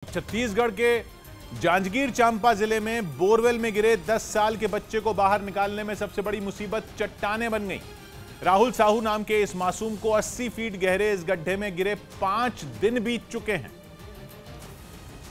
छत्तीसगढ़ के जांजगीर चांपा जिले में बोरवेल में गिरे 10 साल के बच्चे को बाहर निकालने में सबसे बड़ी मुसीबत चट्टानें बन गई। राहुल साहू नाम के इस मासूम को 80 फीट गहरे इस गड्ढे में गिरे 5 दिन बीत चुके हैं,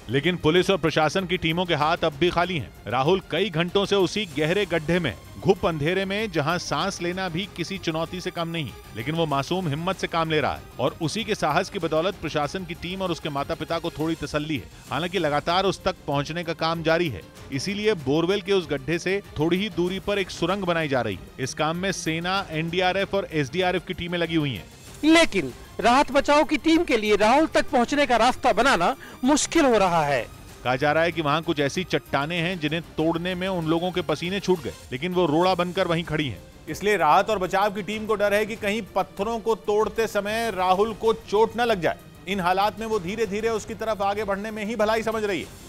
लेकिन पुलिस और प्रशासन की टीमों के हाथ अब भी खाली हैं। राहुल कई घंटों से उसी गहरे गड्ढे में, घुप अंधेरे में, जहां सांस लेना भी किसी चुनौती से कम नहीं, लेकिन वो मासूम हिम्मत से काम ले रहा है और उसी के साहस की बदौलत प्रशासन की टीम और उसके माता पिता को थोड़ी तसल्ली है। हालांकि लगातार उस तक पहुंचने का काम जारी है, इसीलिए बोरवेल के उस गड्ढे से थोड़ी ही दूरी पर एक सुरंग बनाई जा रही है। इस काम में सेना, एनडीआरएफ और एसडीआरएफ की टीमें लगी हुई हैं। लेकिन राहत बचाव की टीम के लिए राहुल तक पहुंचने का रास्ता बनाना मुश्किल हो रहा है। कहा जा रहा है कि वहां कुछ ऐसी चट्टानें हैं जिन्हें तोड़ने में उन लोगों के पसीने छूट गए, लेकिन वो रोड़ा बनकर वहीं खड़ी हैं। इसलिए राहत और बचाव की टीम को डर है कि कहीं पत्थरों को तोड़ते समय राहुल को चोट न लग जाए। इन हालात में वो धीरे धीरे उसकी तरफ आगे बढ़ने में ही भलाई समझ रही है,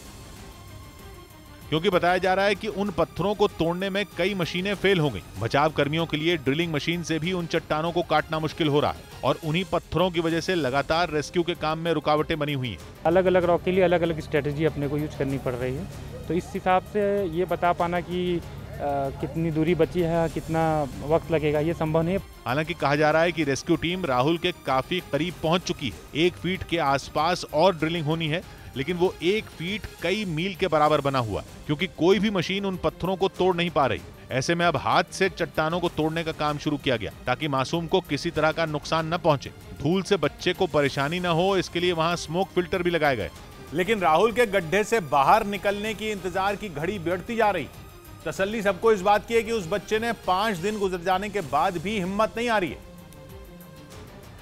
क्योंकि बताया जा रहा है कि उन पत्थरों को तोड़ने में कई मशीनें फेल हो गई। बचाव कर्मियों के लिए ड्रिलिंग मशीन से भी उन चट्टानों को काटना मुश्किल हो रहा है और उन्हीं पत्थरों की वजह से लगातार रेस्क्यू के काम में रुकावटें बनी हुई हैं। अलग अलग रॉक के लिए अलग अलग स्ट्रेटजी अपने को यूज करनी पड़ रही है, तो इस हिसाब से ये बता पाना कि कितनी दूरी बची है, कितना वक्त लगेगा, ये संभव नहीं है। हालांकि कहा जा रहा है कि रेस्क्यू टीम राहुल के काफी करीब पहुंच चुकी है। 1 फीट के आसपास और ड्रिलिंग होनी है, लेकिन वो 1 फीट कई मील के बराबर बना हुआ, क्योंकि कोई भी मशीन उन पत्थरों को तोड़ नहीं पा रही। ऐसे में अब हाथ से चट्टानों को तोड़ने का काम शुरू किया गया, ताकि मासूम को किसी तरह का नुकसान न पहुंचे। धूल से बच्चे को परेशानी न हो, इसके लिए वहां स्मोक फिल्टर भी लगाए गए। लेकिन राहुल के गड्ढे से बाहर निकलने की इंतजार की घड़ी बढ़ती जा रही। तसल्ली सबको इस बात की है कि उस बच्चे ने 5 दिन गुजर जाने के बाद भी हिम्मत नहीं आ रही है,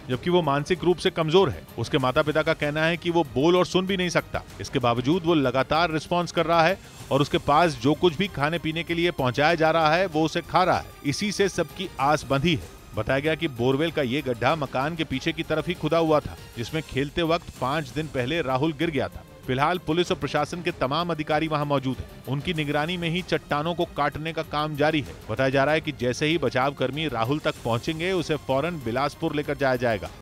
जबकि वो मानसिक रूप से कमजोर है। उसके माता पिता का कहना है कि वो बोल और सुन भी नहीं सकता। इसके बावजूद वो लगातार रिस्पॉन्स कर रहा है और उसके पास जो कुछ भी खाने पीने के लिए पहुंचाया जा रहा है वो उसे खा रहा है। इसी से सबकी आस बंधी है। बताया गया कि बोरवेल का ये गड्ढा मकान के पीछे की तरफ ही खुदा हुआ था, जिसमें खेलते वक्त 5 दिन पहले राहुल गिर गया था। फिलहाल पुलिस और प्रशासन के तमाम अधिकारी वहां मौजूद हैं। उनकी निगरानी में ही चट्टानों को काटने का काम जारी है। बताया जा रहा है कि जैसे ही बचाव कर्मी राहुल तक पहुंचेंगे, उसे फौरन बिलासपुर लेकर जाया जाएगा।